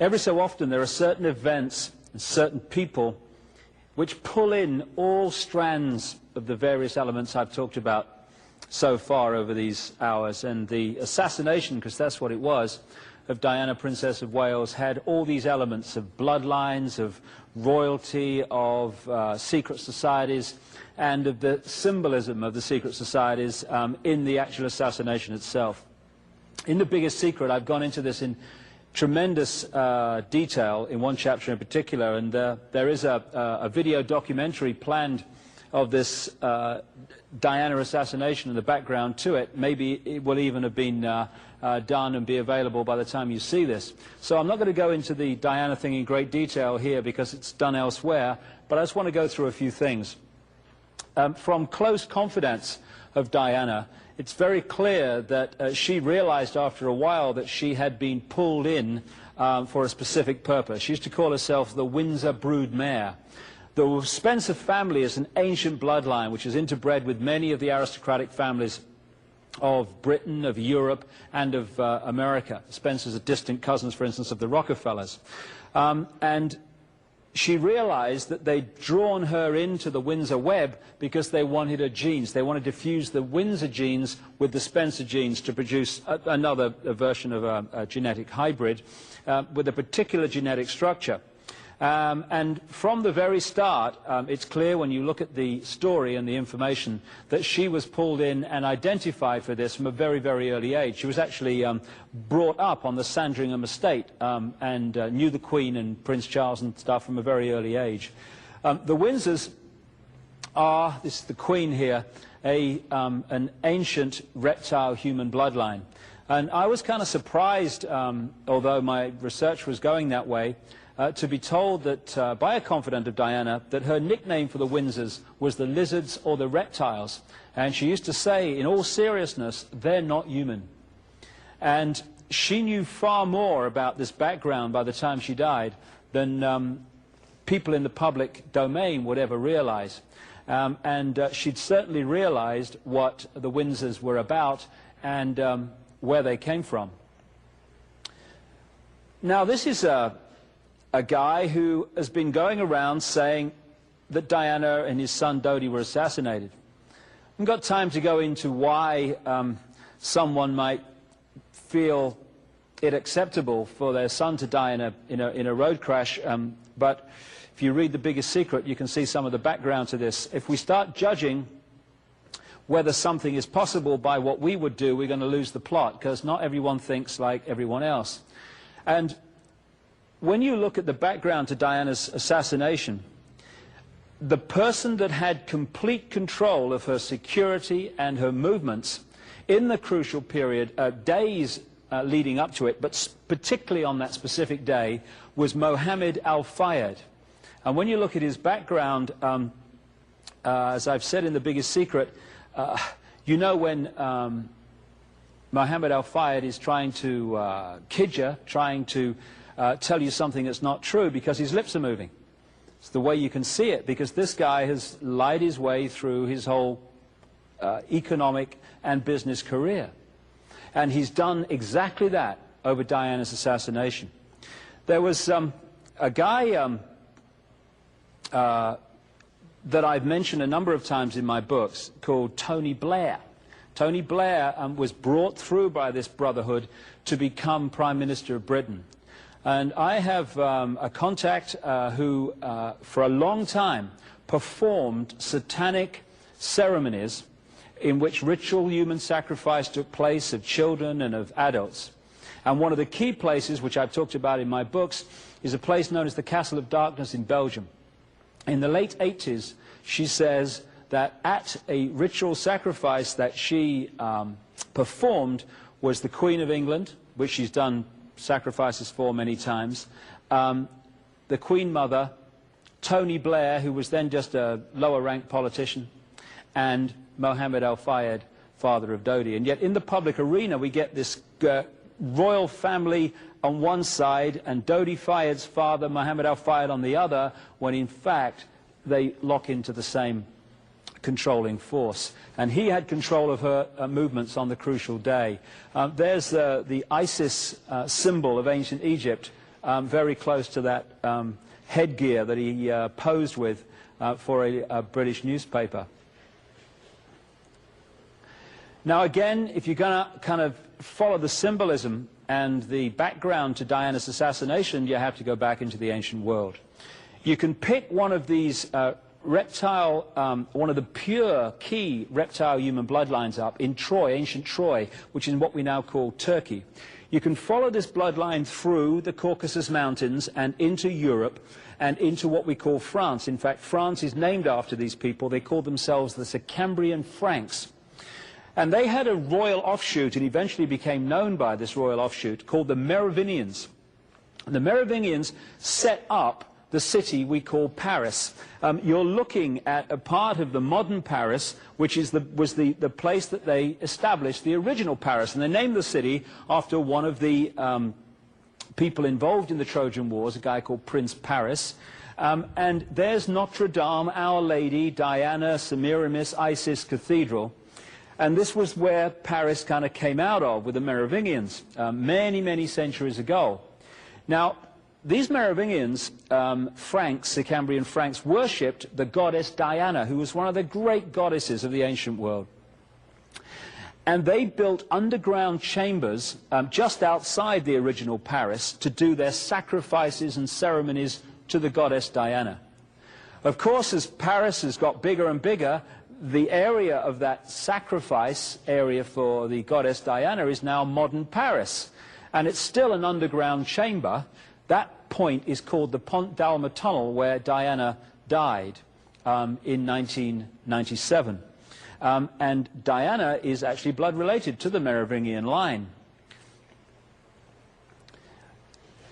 Every so often there are certain events and certain people which pull in all strands of the various elements I've talked about so far over these hours. And the assassination, because that's what it was, of Diana, Princess of Wales, had all these elements of bloodlines, of royalty, of secret societies, and of the symbolism of the secret societies in the actual assassination itself. In The Biggest Secret, I've gone into this in tremendous detail in one chapter in particular, and there is a video documentary planned of this Diana assassination and the background to it. Maybe it will even have been done and be available by the time you see this. So I'm not going to go into the Diana thing in great detail here because it's done elsewhere, but I just want to go through a few things. From close confidants of Diana, it's very clear that she realized after a while that she had been pulled in for a specific purpose. She used to call herself the Windsor broodmare. The Spencer family is an ancient bloodline which is interbred with many of the aristocratic families of Britain, of Europe, and of America. Spencers are distant cousins, for instance, of the Rockefellers. And she realized that they'd drawn her into the Windsor web because they wanted her genes. They wanted to fuse the Windsor genes with the Spencer genes to produce another version of a genetic hybrid with a particular genetic structure. And from the very start, it's clear when you look at the story and the information that she was pulled in and identified for this from a very, very early age. She was actually brought up on the Sandringham estate and knew the Queen and Prince Charles and stuff from a very early age. The Windsors are, this is the Queen here, an ancient reptile human bloodline. And I was kind of surprised, although my research was going that way, to be told that by a confidant of Diana that her nickname for the Windsors was the lizards or the reptiles. And she used to say, in all seriousness, they're not human. And she knew far more about this background by the time she died than people in the public domain would ever realize. She'd certainly realized what the Windsors were about and where they came from. Now, this is a guy who has been going around saying that Diana and his son Dodi were assassinated. I haven't got time to go into why someone might feel it acceptable for their son to die in a road crash, but if you read The Biggest Secret, you can see some of the background to this. If we start judging whether something is possible by what we would do, we're going to lose the plot, because not everyone thinks like everyone else. And when you look at the background to Diana's assassination, the person that had complete control of her security and her movements in the crucial period, days leading up to it, but particularly on that specific day, was Mohammed al-Fayed. And when you look at his background, as I've said in The Biggest Secret, you know when Mohammed al-Fayed is trying to kid you, trying to tell you something that's not true because his lips are moving. It's the way you can see it, because this guy has lied his way through his whole economic and business career. And he's done exactly that over Diana's assassination. There was a guy that I've mentioned a number of times in my books called Tony Blair. Tony Blair was brought through by this brotherhood to become Prime Minister of Britain. And I have a contact who, for a long time, performed satanic ceremonies in which ritual human sacrifice took place of children and of adults. And one of the key places, which I've talked about in my books, is a place known as the Castle of Darkness in Belgium. In the late 80s, she says that at a ritual sacrifice that she performed was the Queen of England, which she's done sacrifices for many times, the Queen Mother, Tony Blair, who was then just a lower-ranked politician, and Mohammed al-Fayed, father of Dodi. And yet in the public arena we get this royal family on one side and Dodi Fayed's father, Mohammed al-Fayed, on the other, when in fact they lock into the same controlling force. And he had control of her movements on the crucial day. There's the Isis symbol of ancient Egypt very close to that headgear that he posed with for a British newspaper. Now again, if you're going to kind of follow the symbolism and the background to Diana's assassination, you have to go back into the ancient world. You can pick one of these one of the pure key reptile human bloodlines up in Troy, ancient Troy, which is what we now call Turkey. You can follow this bloodline through the Caucasus Mountains and into Europe and into what we call France. In fact, France is named after these people. They call themselves the Sicambrian Franks. And they had a royal offshoot, and eventually became known by this royal offshoot, called the Merovingians. The Merovingians set up the city we call Paris. You're looking at a part of the modern Paris, which is was the place that they established the original Paris. And they named the city after one of the people involved in the Trojan Wars, a guy called Prince Paris. And there's Notre Dame, Our Lady, Diana, Semiramis, Isis Cathedral. And this was where Paris kind of came out of with the Merovingians many, many centuries ago. Now, these Merovingians, Franks, Sicambrian Franks, worshipped the goddess Diana, who was one of the great goddesses of the ancient world. And they built underground chambers just outside the original Paris to do their sacrifices and ceremonies to the goddess Diana. Of course, as Paris has got bigger and bigger, the area of that sacrifice area for the goddess Diana is now modern Paris. And it's still an underground chamber. That point is called the Pont d'Alma Tunnel, where Diana died in 1997. And Diana is actually blood related to the Merovingian line.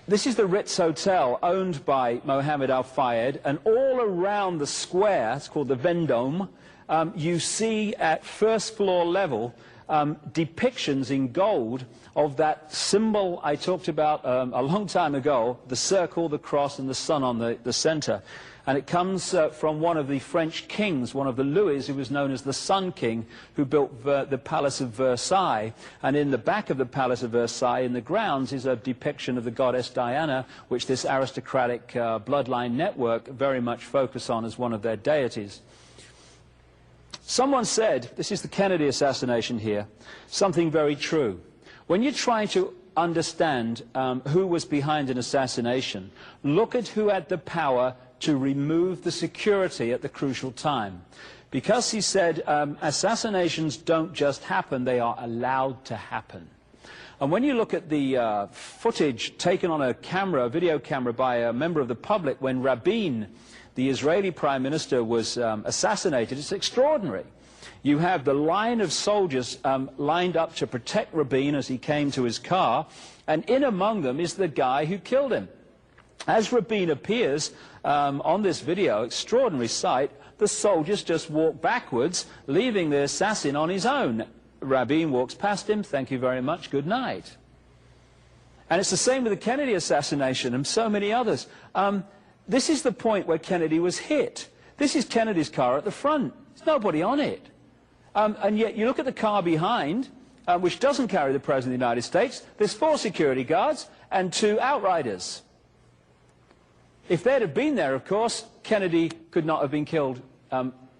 This is the Ritz Hotel, owned by Mohammed Al-Fayed, and all around the square, it's called the Vendome, you see at first floor level depictions in gold of that symbol I talked about a long time ago, the circle, the cross, and the sun on the center. And it comes from one of the French kings, one of the Louis, who was known as the Sun King, who built the Palace of Versailles. And in the back of the Palace of Versailles, in the grounds, is a depiction of the goddess Diana, which this aristocratic bloodline network very much focus on as one of their deities. Someone said, this is the Kennedy assassination here, something very true. When you're trying to understand who was behind an assassination, look at who had the power to remove the security at the crucial time. Because he said assassinations don't just happen, they are allowed to happen. And when you look at the footage taken on a camera, a video camera, by a member of the public when Rabin, the Israeli Prime Minister, was assassinated, it's extraordinary. You have the line of soldiers lined up to protect Rabin as he came to his car, and in among them is the guy who killed him. As Rabin appears on this video, extraordinary sight, the soldiers just walk backwards, leaving the assassin on his own. Rabin walks past him, thank you very much, good night. And it's the same with the Kennedy assassination and so many others. This is the point where Kennedy was hit. This is Kennedy's car at the front. There's nobody on it. And yet you look at the car behind, which doesn't carry the President of the United States. There's 4 security guards and 2 outriders. If they'd have been there, of course, Kennedy could not have been killed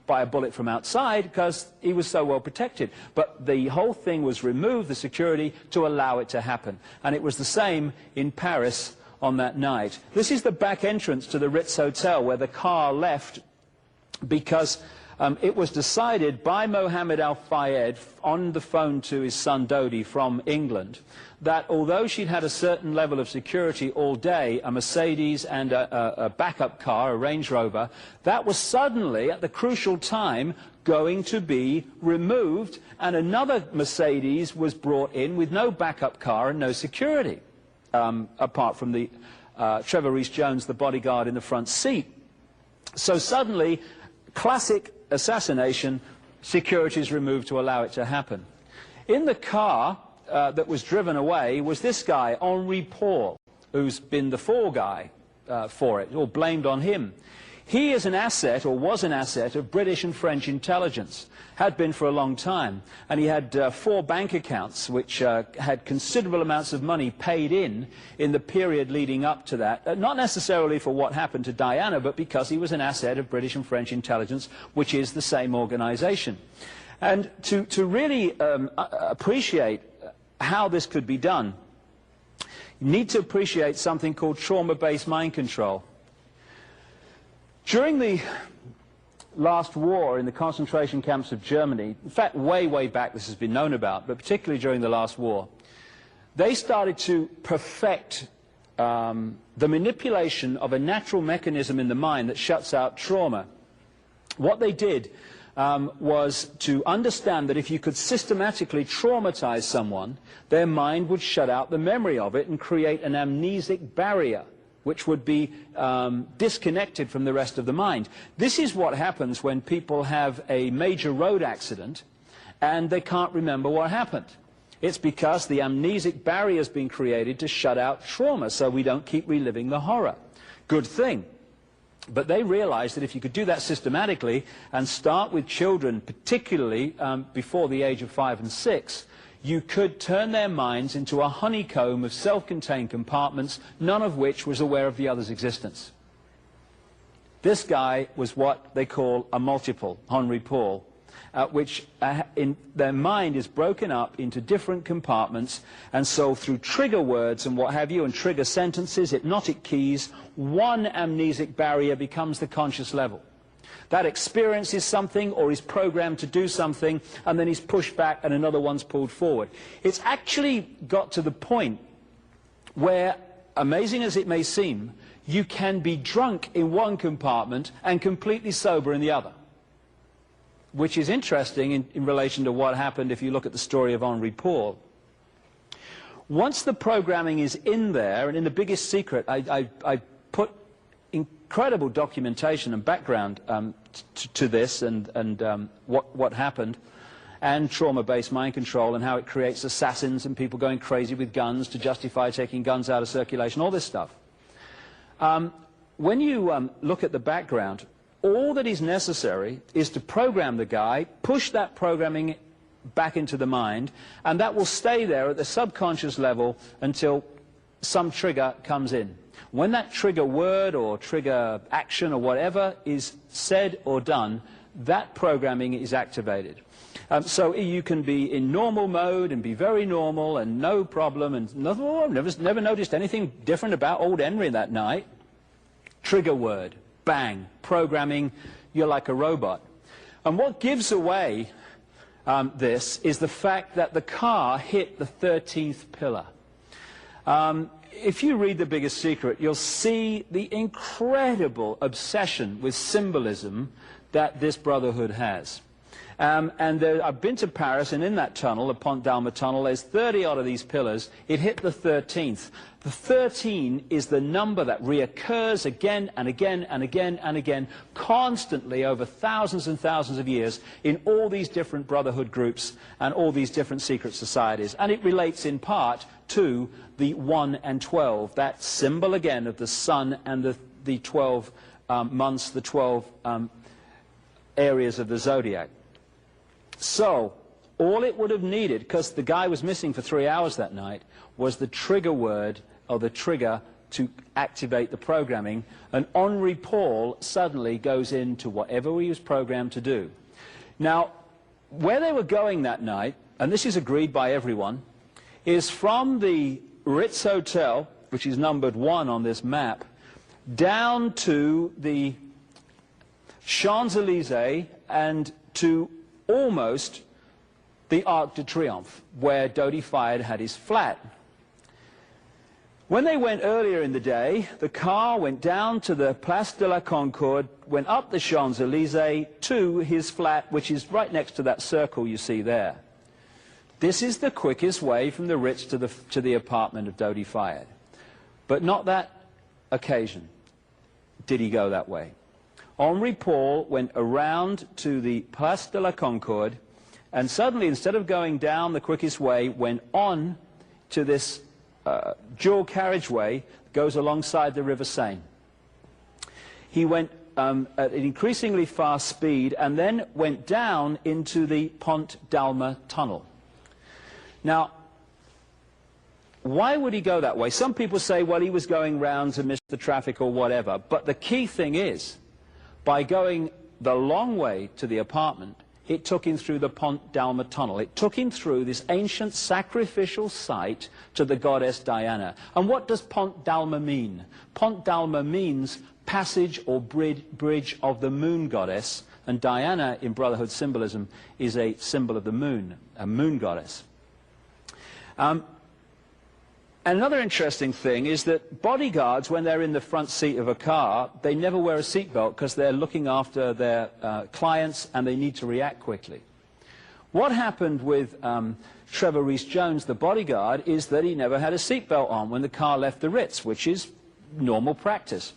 by a bullet from outside because he was so well protected. But the whole thing was removed, the security, to allow it to happen. And it was the same in Paris on that night. This is the back entrance to the Ritz Hotel where the car left because it was decided by Mohammed Al-Fayed on the phone to his son Dodi from England that although she'd had a certain level of security all day, a Mercedes and a backup car, a Range Rover, that was suddenly at the crucial time going to be removed, and another Mercedes was brought in with no backup car and no security, apart from the Trevor Rees-Jones, the bodyguard in the front seat. So suddenly, classic assassination, security is removed to allow it to happen. In the car that was driven away was this guy, Henri Paul, who's been the fall guy for it, or blamed on him. He is an asset, or was an asset, of British and French intelligence, had been for a long time, and he had 4 bank accounts which had considerable amounts of money paid in the period leading up to that, not necessarily for what happened to Diana, but because he was an asset of British and French intelligence, which is the same organization. And to really appreciate how this could be done, you need to appreciate something called trauma-based mind control. During the last war in the concentration camps of Germany, in fact, way back this has been known about, but particularly during the last war, they started to perfect the manipulation of a natural mechanism in the mind that shuts out trauma. What they did was to understand that if you could systematically traumatize someone, their mind would shut out the memory of it and create an amnesic barrier, which would be disconnected from the rest of the mind. This is what happens when people have a major road accident and they can't remember what happened. It's because the amnesic barrier has been created to shut out trauma, so we don't keep reliving the horror. Good thing. But they realized that if you could do that systematically and start with children, particularly before the age of 5 and 6, you could turn their minds into a honeycomb of self-contained compartments, none of which was aware of the other's existence. This guy was what they call a multiple, Henri Paul, which in their mind is broken up into different compartments, and so through trigger words and what have you, and trigger sentences, hypnotic keys, one amnesic barrier becomes the conscious level. That experiences something, or is programmed to do something, and then he's pushed back and another one's pulled forward. It's actually got to the point where, amazing as it may seem, you can be drunk in one compartment and completely sober in the other. Which is interesting in relation to what happened if you look at the story of Henri Paul. Once the programming is in there, and in the biggest secret, I put incredible documentation and background to this and what happened, and trauma-based mind control and how it creates assassins and people going crazy with guns to justify taking guns out of circulation, all this stuff. When you look at the background, all that is necessary is to program the guy, push that programming back into the mind, and that will stay there at the subconscious level until some trigger comes in. When that trigger word or trigger action or whatever is said or done, that programming is activated. So you can be in normal mode and be very normal and no problem, and never noticed anything different about old Henry that night. Trigger word. Bang, programming, you're like a robot. And what gives away this is the fact that the car hit the 13th pillar. If you read The Biggest Secret, you'll see the incredible obsession with symbolism that this brotherhood has. I've been to Paris, and in that tunnel, the Pont d'Alma tunnel, there's 30 odd of these pillars. It hit the 13th. The 13 is the number that reoccurs again and again and again and again, constantly over thousands and thousands of years in all these different brotherhood groups and all these different secret societies. And it relates in part to the 1 and 12, that symbol again of the sun and the 12 months, the 12 areas of the zodiac. So, all it would have needed, because the guy was missing for 3 hours that night, was the trigger word, or the trigger to activate the programming, and Henri Paul suddenly goes into whatever he was programmed to do. Now, where they were going that night, and this is agreed by everyone, is from the Ritz Hotel, which is numbered 1 on this map, down to the Champs-Élysées and to almost the Arc de Triomphe, where Dodi Fayed had his flat. When they went earlier in the day, the car went down to the Place de la Concorde, went up the Champs-Élysées to his flat, which is right next to that circle you see there. This is the quickest way from the Ritz to the apartment of Dodi Fayed. But not that occasion did he go that way. Henri Paul went around to the Place de la Concorde, and suddenly, instead of going down the quickest way, went on to this dual carriageway that goes alongside the River Seine. He went at an increasingly fast speed and then went down into the Pont d'Alma tunnel. Now, why would he go that way? Some people say, well, he was going round to miss the traffic or whatever. But the key thing is, by going the long way to the apartment, it took him through the Pont d'Alma tunnel. It took him through this ancient sacrificial site to the goddess Diana. And what does Pont d'Alma mean? Pont d'Alma means passage or bridge of the moon goddess. And Diana, in Brotherhood symbolism, is a symbol of the moon, a moon goddess. Another interesting thing is that bodyguards, when they're in the front seat of a car, they never wear a seatbelt because they're looking after their clients and they need to react quickly. What happened with Trevor Rees-Jones, the bodyguard, is that he never had a seatbelt on when the car left the Ritz, which is normal practice.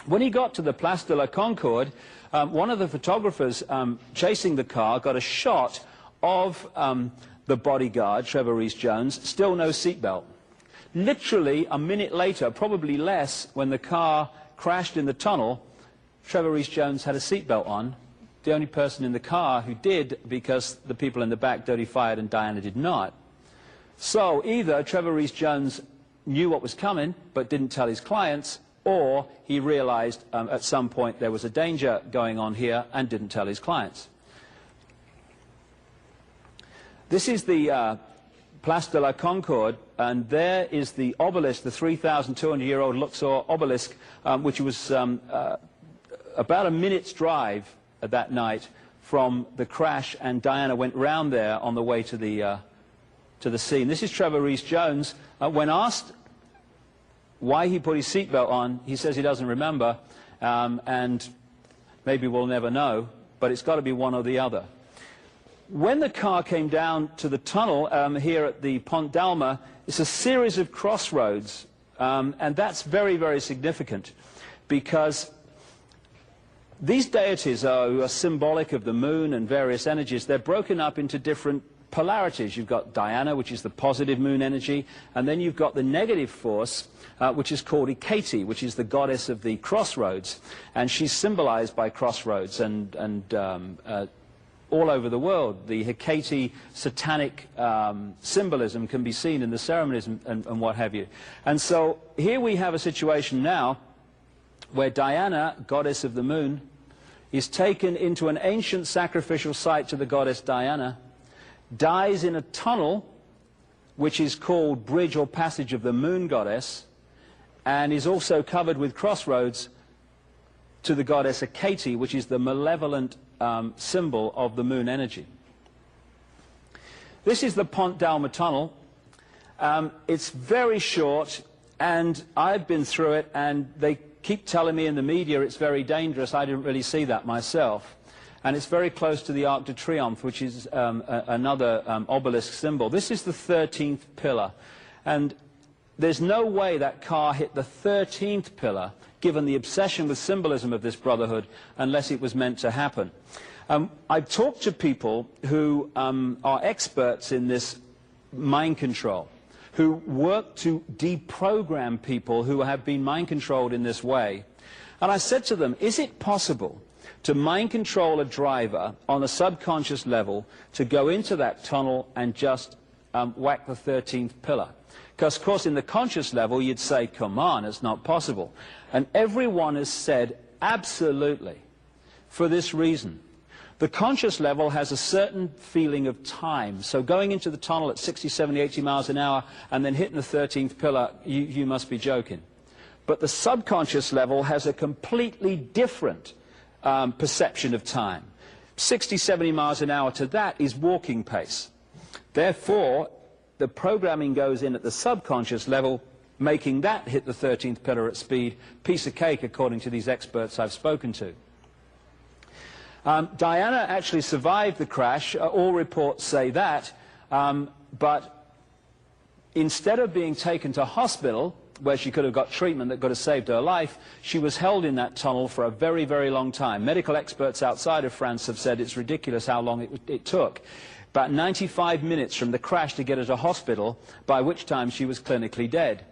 When he got to the Place de la Concorde, one of the photographers chasing the car got a shot of the bodyguard, Trevor Rees-Jones, still no seatbelt. Literally a minute later, probably less, when the car crashed in the tunnel, Trevor Rees-Jones had a seatbelt on, the only person in the car who did, because the people in the back, Dirty fired and Diana did not. So either Trevor Rees-Jones knew what was coming but didn't tell his clients, or he realized at some point there was a danger going on here and didn't tell his clients. This is the Place de la Concorde, and there is the obelisk, the 3,200-year-old Luxor obelisk, which was about a minute's drive that night from the crash, and Diana went round there on the way to the scene. This is Trevor Rees-Jones. When asked why he put his seatbelt on, he says he doesn't remember, and maybe we'll never know, but it's got to be one or the other. When the car came down to the tunnel here at the Pont d'Alma, it's a series of crossroads, and that's very, very significant, because these deities who are symbolic of the moon and various energies, they're broken up into different polarities. You've got Diana, which is the positive moon energy, and then you've got the negative force, which is called Icke, which is the goddess of the crossroads, and she's symbolized by crossroads and all over the world. The Hecate satanic symbolism can be seen in the ceremonies and what have you. And so here we have a situation now where Diana, goddess of the moon, is taken into an ancient sacrificial site to the goddess Diana, dies in a tunnel which is called Bridge or Passage of the Moon Goddess, and is also covered with crossroads to the goddess Hecate, which is the malevolent symbol of the moon energy. This is the Pont d'Alma tunnel. It's very short, and I've been through it, and they keep telling me in the media it's very dangerous. I didn't really see that myself. And it's very close to the Arc de Triomphe, which is another obelisk symbol. This is the 13th pillar, and there's no way that car hit the 13th pillar, given the obsession with symbolism of this brotherhood, unless it was meant to happen. I've talked to people who are experts in this mind control, who work to deprogram people who have been mind controlled in this way. And I said to them, is it possible to mind control a driver on a subconscious level to go into that tunnel and just whack the 13th pillar? Because, of course, in the conscious level, you'd say, come on, it's not possible. And everyone has said, absolutely, for this reason. The conscious level has a certain feeling of time. So going into the tunnel at 60, 70, 80 miles an hour and then hitting the 13th pillar, you must be joking. But the subconscious level has a completely different perception of time. 60, 70 miles an hour to that is walking pace. Therefore, the programming goes in at the subconscious level, making that hit the 13th pillar at speed. Piece of cake, according to these experts I've spoken to. Diana actually survived the crash. All reports say that. But instead of being taken to hospital, where she could have got treatment that could have saved her life, she was held in that tunnel for a very, very long time. Medical experts outside of France have said it's ridiculous how long it took. About 95 minutes from the crash to get her to hospital, by which time she was clinically dead.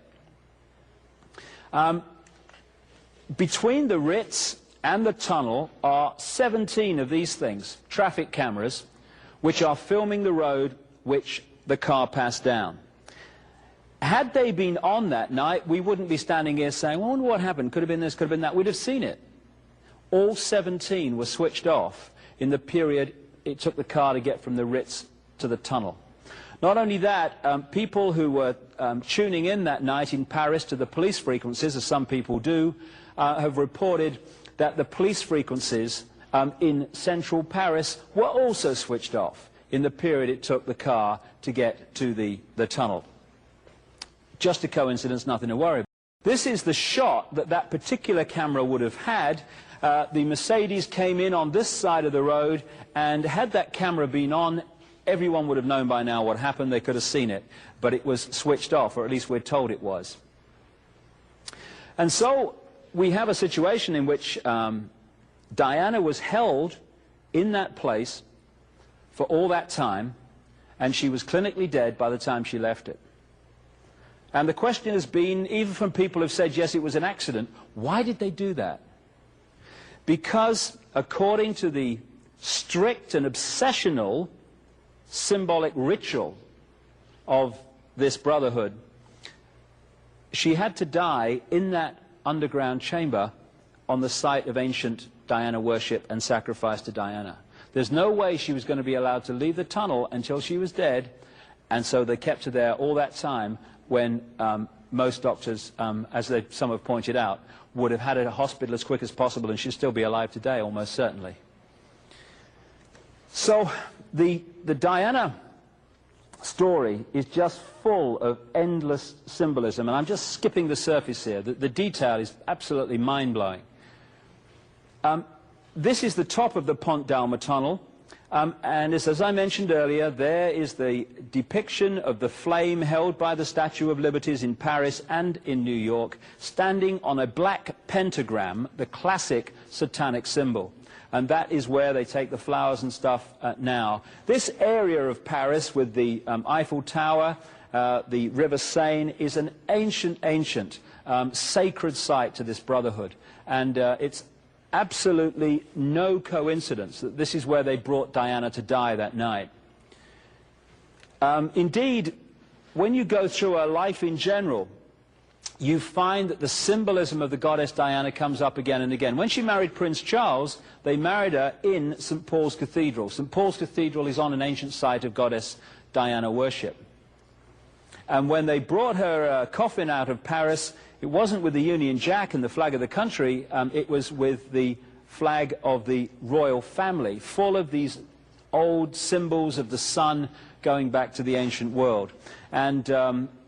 Between the Ritz and the tunnel are 17 of these things, traffic cameras, which are filming the road which the car passed down. Had they been on that night, we wouldn't be standing here saying, well, I wonder what happened, could have been this, could have been that. We'd have seen it. All 17 were switched off in the period it took the car to get from the Ritz to the tunnel. Not only that, people who were tuning in that night in Paris to the police frequencies, as some people do, have reported that the police frequencies in central Paris were also switched off in the period it took the car to get to the tunnel. Just a coincidence, nothing to worry about. This is the shot that that particular camera would have had. The Mercedes came in on this side of the road, and had that camera been on, everyone would have known by now what happened. They could have seen it, but it was switched off, or at least we're told it was. And so we have a situation in which Diana was held in that place for all that time, and she was clinically dead by the time she left it. And the question has been, even from people who've said, yes, it was an accident, why did they do that? Because, according to the strict and obsessional symbolic ritual of this brotherhood, she had to die in that underground chamber on the site of ancient Diana worship and sacrifice to Diana. There's no way she was going to be allowed to leave the tunnel until she was dead, and so they kept her there all that time, when most doctors, as some have pointed out, would have had her at a hospital as quick as possible, and she'd still be alive today, almost certainly. So the Diana story is just full of endless symbolism, and I'm just skipping the surface here. The detail is absolutely mind-blowing. This is the top of the Pont d'Alma tunnel. And as I mentioned earlier, there is the depiction of the flame held by the Statue of Liberties in Paris and in New York, standing on a black pentagram, the classic satanic symbol. And that is where they take the flowers and stuff now. This area of Paris with the Eiffel Tower, the River Seine, is an ancient sacred site to this brotherhood. And it's absolutely no coincidence that this is where they brought Diana to die that night. Indeed, when you go through her life in general, you find that the symbolism of the goddess Diana comes up again and again. When she married Prince Charles, they married her in St. Paul's Cathedral. St. Paul's Cathedral is on an ancient site of goddess Diana worship. And when they brought her coffin out of Paris, it wasn't with the Union Jack and the flag of the country, it was with the flag of the royal family, full of these old symbols of the sun going back to the ancient world. And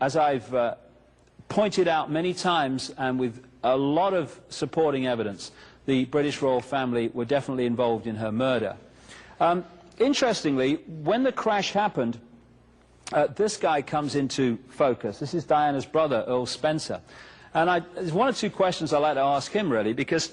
as I've pointed out many times, and with a lot of supporting evidence, the British royal family were definitely involved in her murder. Interestingly, when the crash happened, this guy comes into focus. This is Diana's brother, Earl Spencer. And there's one or two questions I'd like to ask him, really, because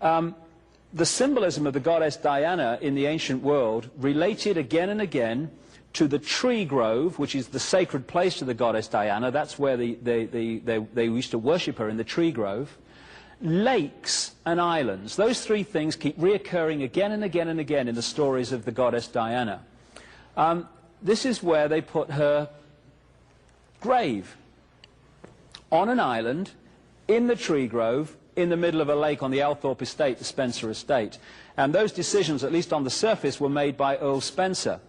the symbolism of the goddess Diana in the ancient world related again and again to the tree grove, which is the sacred place to the goddess Diana. That's where they used to worship her, in the tree grove. Lakes and islands. Those three things keep reoccurring again and again and again in the stories of the goddess Diana. This is where they put her grave, on an island, in the tree grove, in the middle of a lake on the Althorpe estate, the Spencer estate. And those decisions, at least on the surface, were made by Earl Spencer.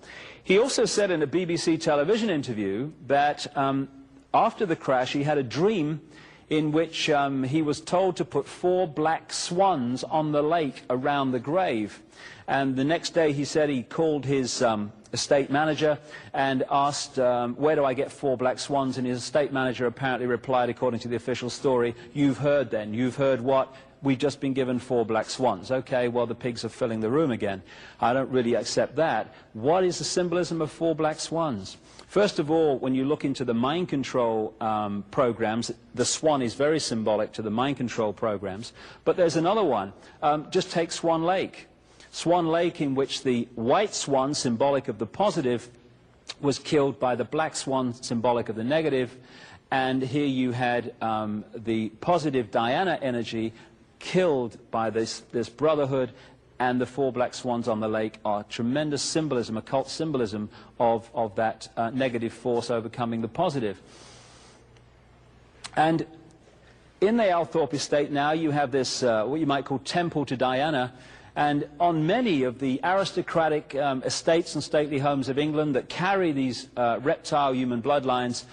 He also said in a BBC television interview that after the crash he had a dream in which he was told to put 4 black swans on the lake around the grave. And the next day, he said, he called his estate manager and asked, where do I get 4 black swans? And his estate manager apparently replied, according to the official story, you've heard then. You've heard what? We've just been given 4 black swans. Okay, well, the pigs are filling the room again. I don't really accept that. What is the symbolism of 4 black swans? First of all, when you look into the mind control programs, the swan is very symbolic to the mind control programs. But there's another one. Just take Swan Lake. Swan Lake, in which the white swan, symbolic of the positive, was killed by the black swan, symbolic of the negative. And here you had the positive Diana energy killed by this brotherhood, and the 4 black swans on the lake are tremendous symbolism, occult symbolism of that negative force overcoming the positive. And in the Althorpe estate now you have this, what you might call temple to Diana, and on many of the aristocratic estates and stately homes of England that carry these reptile human bloodlines,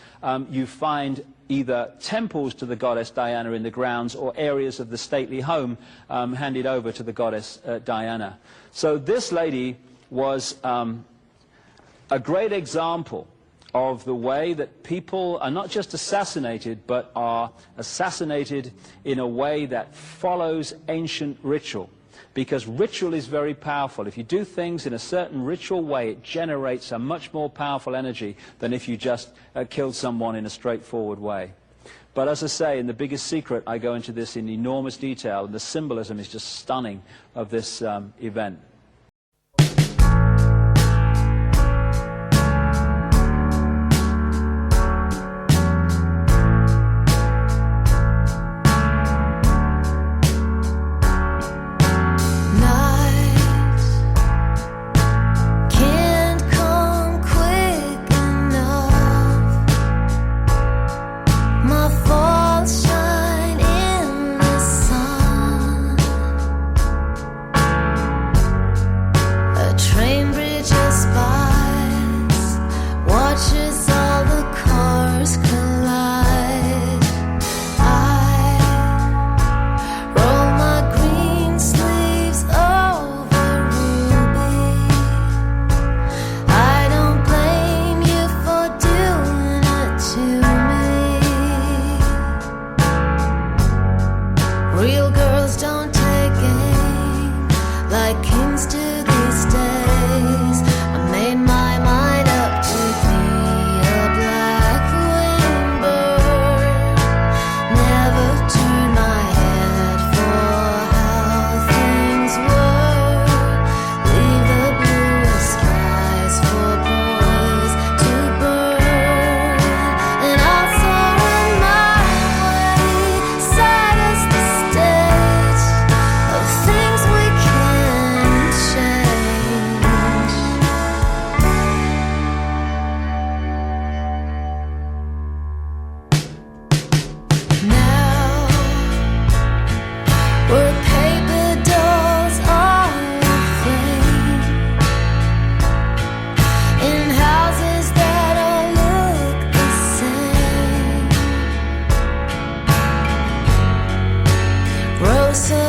you find either temples to the goddess Diana in the grounds or areas of the stately home handed over to the goddess Diana. So this lady was a great example of the way that people are not just assassinated, but are assassinated in a way that follows ancient ritual. Because ritual is very powerful. If you do things in a certain ritual way, it generates a much more powerful energy than if you just killed someone in a straightforward way. But as I say, in The Biggest Secret, I go into this in enormous detail, and the symbolism is just stunning of this event. Persson.